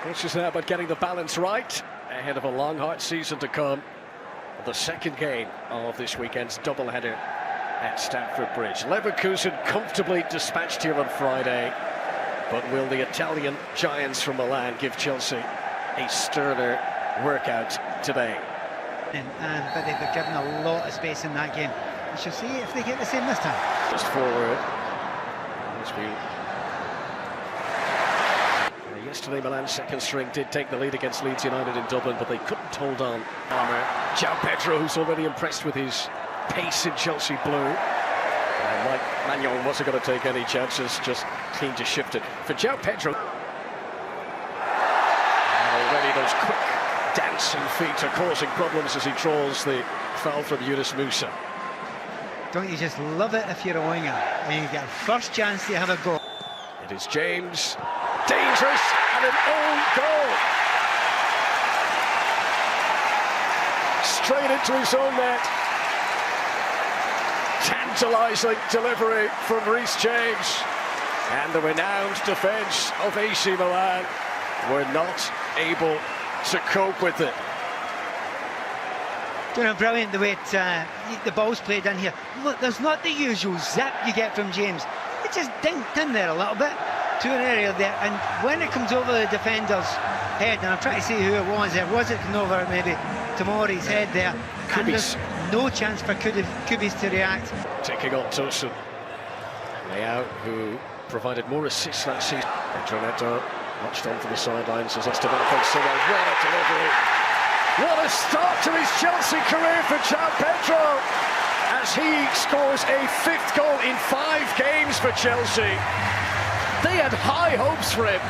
It's just now about getting the balance right ahead of a long, hard season to come. The second game of this weekend's doubleheader at Stamford Bridge. Leverkusen comfortably dispatched here on Friday, but will the Italian giants from Milan give Chelsea a sterner workout today? But they've been given a lot of space in that game. We shall see if they get the same this time. Just forward. Yesterday, Milan's second string did take the lead against Leeds United in Dublin, but they couldn't hold on. João Pedro, who's already impressed with his pace in Chelsea blue. And like Milan wasn't going to take any chances, just keen to shift it. For João Pedro, and already those quick dancing feet are causing problems as he draws the foul from Yunus Musa. Don't you just love it if you're a winger and you get a first chance to have a goal? It is James, dangerous, and an own goal. Straight into his own net. Tantalising delivery from Reece James. And the renowned defence of AC Milan were not able to cope with it. You know, brilliant the way the ball's played in here. Look, there's not the usual zip you get from James. It just dinked in there a little bit to an area there, and when it comes over the defender's head, and I'm trying to see who it was it coming over maybe Tomori's head there, and there's no chance for Kubis to react. Taking on Tosun. Leao, who provided more assists last season. Pedro Neto watched on from the sidelines as that's developing so well. What a delivery! What a start to his Chelsea career for João Pedro, as he scores a 5th goal in 5 games for Chelsea. They had high hopes for him,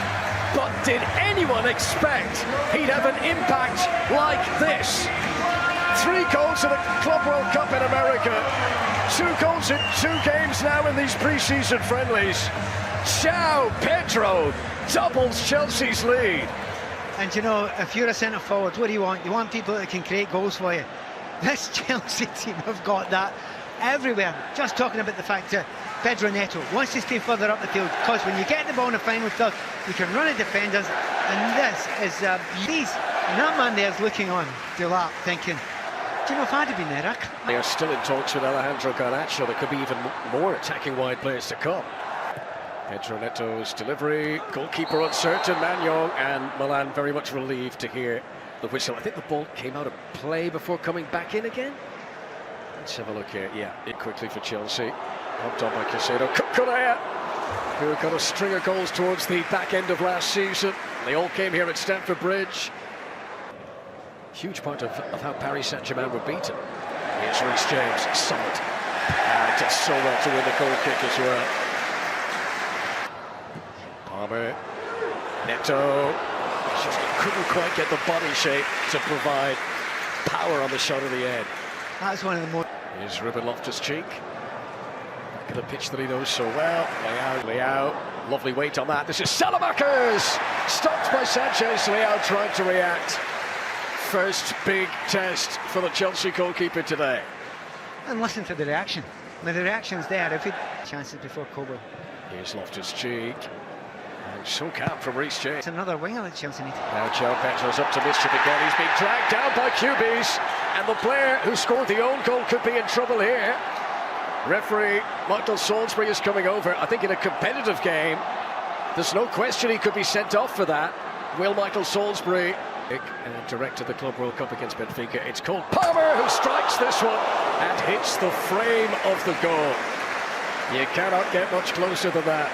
but did anyone expect he'd have an impact like this? 3 goals in the Club World Cup in America, 2 goals in 2 games now in these pre-season friendlies. João Pedro doubles Chelsea's lead. And you know, if you're a centre forward, what do you want? You want people that can create goals for you. This Chelsea team have got that everywhere. Just talking about the fact that Pedro Neto wants to stay further up the field, because when you get the ball in the final third, you can run at defenders, and this is these. And that man there is looking on, Delap, thinking, do you know, if I'd have been there, They are still in talks with Alejandro Garnacho. There could be even more attacking wide players to come. Pedro Neto's delivery, goalkeeper uncertain, Maignan, and Milan very much relieved to hear the whistle. I think the ball came out of play before coming back in again. Let's have a look here. Yeah, it quickly for Chelsea. Helped on by Caicedo. Cucurella, who got a string of goals towards the back end of last season. They all came here at Stamford Bridge. Huge part of how Paris Saint-Germain were beaten. Here's Reece James, solid. And did so well to win the goal kick as well. Palmer, Neto, just couldn't quite get the body shape to provide power on the shot of the end. That's one of the more... Here's Ruben Loftus-Cheek. Back of the pitch that he knows so well. Leao, lovely weight on that. This is Salamakers! Stopped by Sanchez. Leao trying to react. First big test for the Chelsea goalkeeper today. And listen to the reaction. Now the reaction's there. If he chances before Coburn. Here's Loftus-Cheek. And so calm from Reece James. It's another winger that Chelsea need. Now João Pedro's up to mischief again. He's being dragged down by Kubis. And the player who scored the own goal could be in trouble here. Referee Michael Salisbury is coming over. I think in a competitive game, there's no question he could be sent off for that. Will Michael Salisbury direct to the Club World Cup against Benfica? It's Cole Palmer who strikes this one and hits the frame of the goal. You cannot get much closer than that.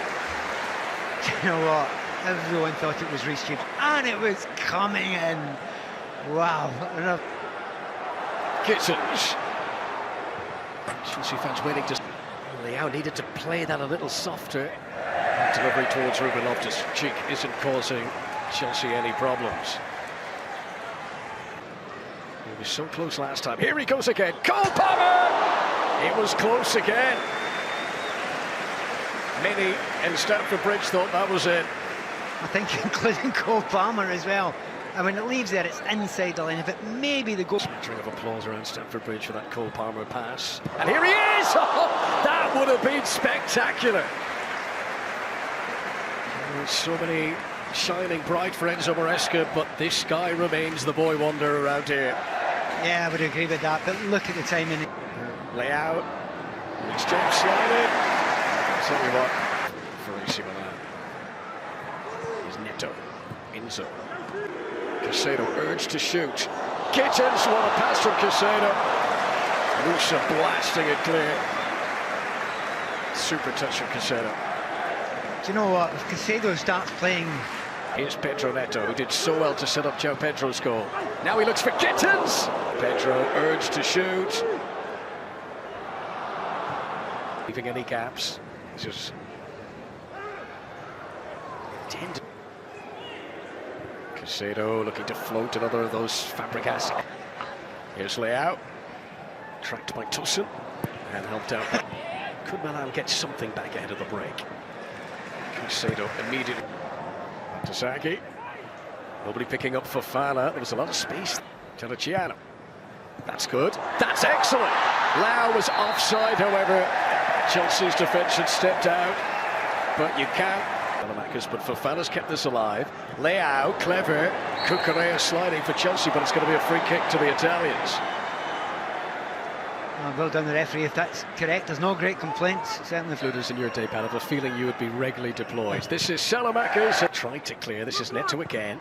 You know what? Everyone thought it was Reece James, and it was coming in. Wow. Gittins. Chelsea fans waiting to... Leao needed to play that a little softer. Delivery towards Ruben Loftus-Cheek isn't causing Chelsea any problems. He was so close last time. Here he goes again. Cole Palmer! It was close again. Many in Stamford Bridge thought that was it. I think including Cole Palmer as well. And when it leaves there, it's inside the line. If it may be the goal... String of applause around Stamford Bridge for that Cole Palmer pass. And here he is! Oh, that would have been spectacular. There's so many shining bright for Enzo Maresca, but this guy remains the boy wonder around here. Yeah, I would agree with that, but look at the timing. Layout. It's James sliding. I'll tell you what, for AC Milan. Here's Neto. Enzo. Casado urged to shoot. Gittins, what a pass from Casado. Musa blasting it clear. Super touch from Casado. Do you know what? If Casado starts playing... Here's Pedro Neto, who did so well to set up João Pedro's goal. Now he looks for Gittins. Pedro urged to shoot. Leaving any gaps. Just... Casado looking to float another of those Fabregas. Here's Leao. Tracked by Tosin and helped out. Could Milan get something back ahead of the break? Casado immediately. Saki. Nobody picking up Fofana. There was a lot of space. Terracciano. That's good. That's excellent. Lau was offside, however. Chelsea's defence had stepped out. But you can't. But Fofana's kept this alive. Leao, clever. Cucurella sliding for Chelsea, but it's going to be a free kick to the Italians. Well done the referee if that's correct. There's no great complaints, certainly. Floaters in your day, Pat, I have a feeling you would be regularly deployed. This is Salamakers trying to clear. This is Neto again.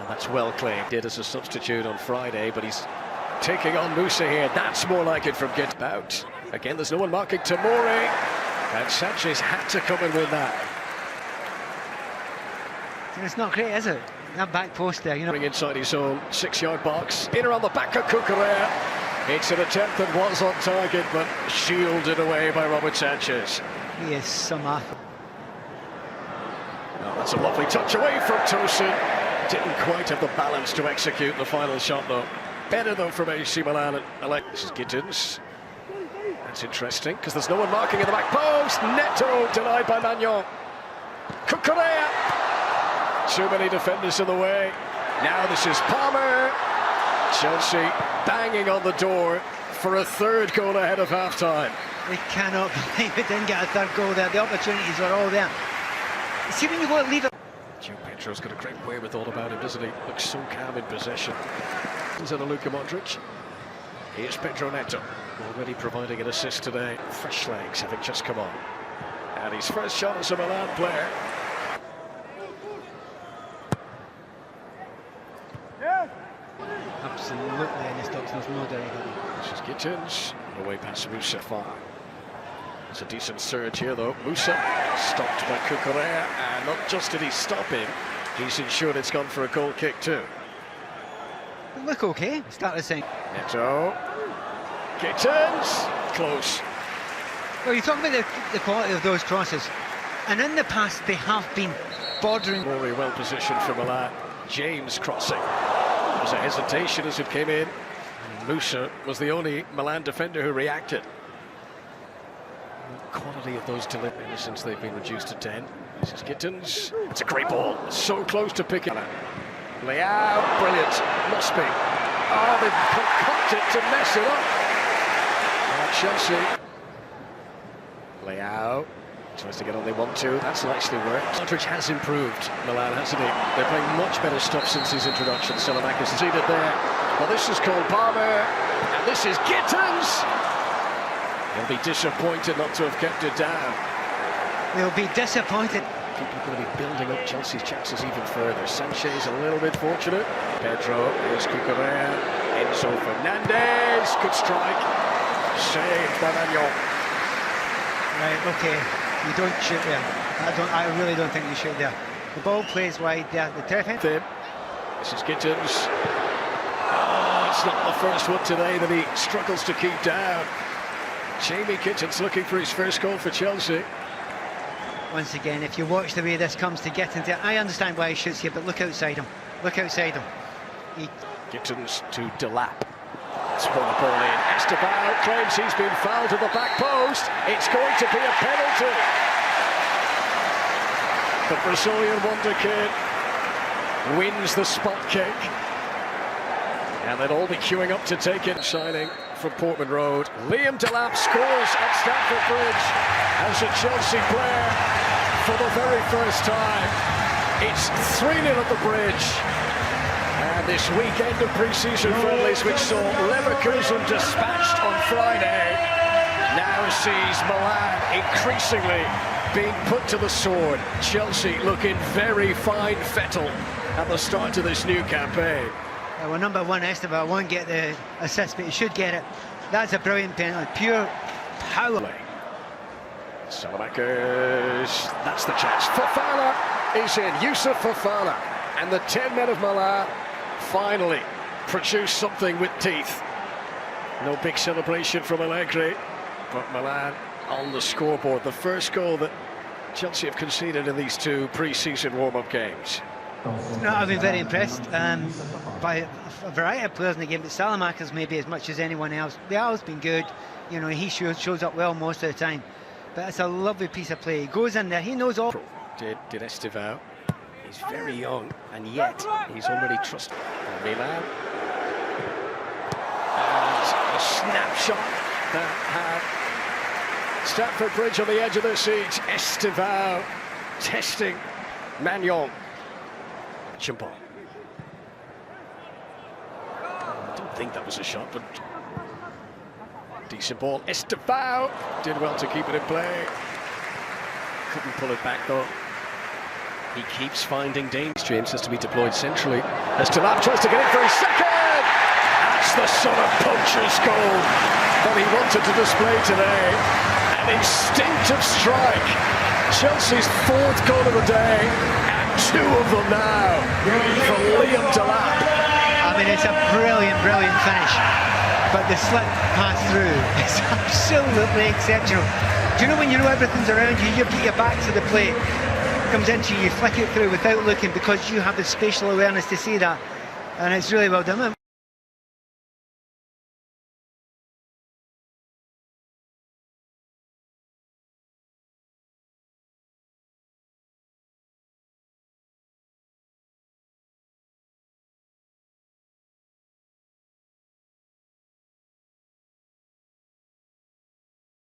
That's well claimed. Did as a substitute on Friday, but he's taking on Musa here. That's more like it from Get Out. Again, there's no one marking Tomori. And Sanchez had to come and win that. It's not great, is it? That back post there, you know. Inside his own 6-yard box. In around the back of Cucurella. It's an attempt that was on target, but shielded away by Robert Sanchez. He is some athlete. Oh, that's a lovely touch away from Tosin. Didn't quite have the balance to execute the final shot, though. Better, though, from AC Milan. This is Gittins. That's interesting, because there's no one marking in the back post. Neto denied by Magnon. Cucurella. Too many defenders in the way. Now this is Palmer. Chelsea banging on the door for a third goal ahead of half-time. They cannot believe it didn't get a third goal there. The opportunities are all there. See, when you go to leave it... João Pedro's got a great wherewithal about him, doesn't he? Looks so calm in possession. Here's Luka Modric. Here's Pedro Neto, already providing an assist today. Fresh legs having just come on. And his first shot as a Milan player. Absolutely, and this Stokes knows no doubt about it. This is Gittins, away past Musa far. It's a decent surge here though. Musa stopped by Cucurella, and not just did he stop him, he's ensured it's gone for a goal kick too. They look okay, started saying. Neto. Gittins, close. Well, you talk about the quality of those crosses, and in the past they have been bordering. Very well positioned for Milan. James crossing. There was a hesitation as it came in. And Musa was the only Milan defender who reacted. The quality of those deliveries since they've been reduced to 10. This is Gittins. It's a great ball. So close to picking it. Leao, brilliant. Must be. Oh, they've concocted to mess it up. Chelsea. Leao tries to get only 1-2. That's nicely worked. Modric has improved, Milan, hasn't he? They're playing much better stuff since his introduction. Salamakers succeeded there. Well, this is Cole Palmer, and this is Gittins. He'll be disappointed not to have kept it down. They'll be disappointed. People are going to be building up Chelsea's chances even further. Sanchez a little bit fortunate. Pedro, here's Cucurella. Enzo Fernandez, good strike. Saved by Magnon. Right, okay. You don't shoot there. I really don't think you shoot there. The ball plays wide there. The defense. This is Gittins. Oh, it's not the first one today that he struggles to keep down. Jamie Gittins looking for his first goal for Chelsea. Once again, if you watch the way this comes to Gittins, I understand why he shoots here, but look outside him. Look outside him. Gittins to Delap. Spun the ball in. Esteban claims he's been fouled at the back post. It's going to be a penalty. The Brazilian wonder kid wins the spot kick. And they'll all be queuing up to take it. Signing from Portman Road. Liam Delap scores at Stamford Bridge as a Chelsea player for the very first time. It's 3-0 at the Bridge. And this weekend of pre-season friendlies, which saw Leverkusen dispatched on Friday, now sees Milan increasingly being put to the sword. Chelsea looking very fine fettle at the start of this new campaign. Well, number one, Esteban won't get the assist, but he should get it. That's a brilliant penalty, pure power. Salamakers, that's the chance. Fofana is in, Yusuf Fofana. And the 10 men of Milan finally produce something with teeth. No big celebration from Allegri, but Milan on the scoreboard. The first goal that Chelsea have conceded in these two pre-season warm-up games. No, I've been very impressed by a variety of players in the game, but Salamakers maybe as much as anyone else. Bial's been good, you know, he shows up well most of the time. But it's a lovely piece of play. He goes in there, he knows all. Did Esteban. He's very young, and yet he's already trusted. Milan. And a snapshot that had Stamford Bridge on the edge of their seats. Esteban testing Magnon. Chimpon. I don't think that was a shot, but decent ball. Esteban did well to keep it in play. Couldn't pull it back though. He keeps finding danger. James has to be deployed centrally. As Delap tries to get in for his second. That's the sort of puncher's goal that he wanted to display today. An instinctive strike. Chelsea's fourth goal of the day, and two of them now for Liam Delap. I mean, it's a brilliant finish. But the slip pass through is absolutely exceptional. Do you know when you know everything's around you, you put your back to the plate, comes into you, flick it through without looking because you have the spatial awareness to see that, and it's really well done.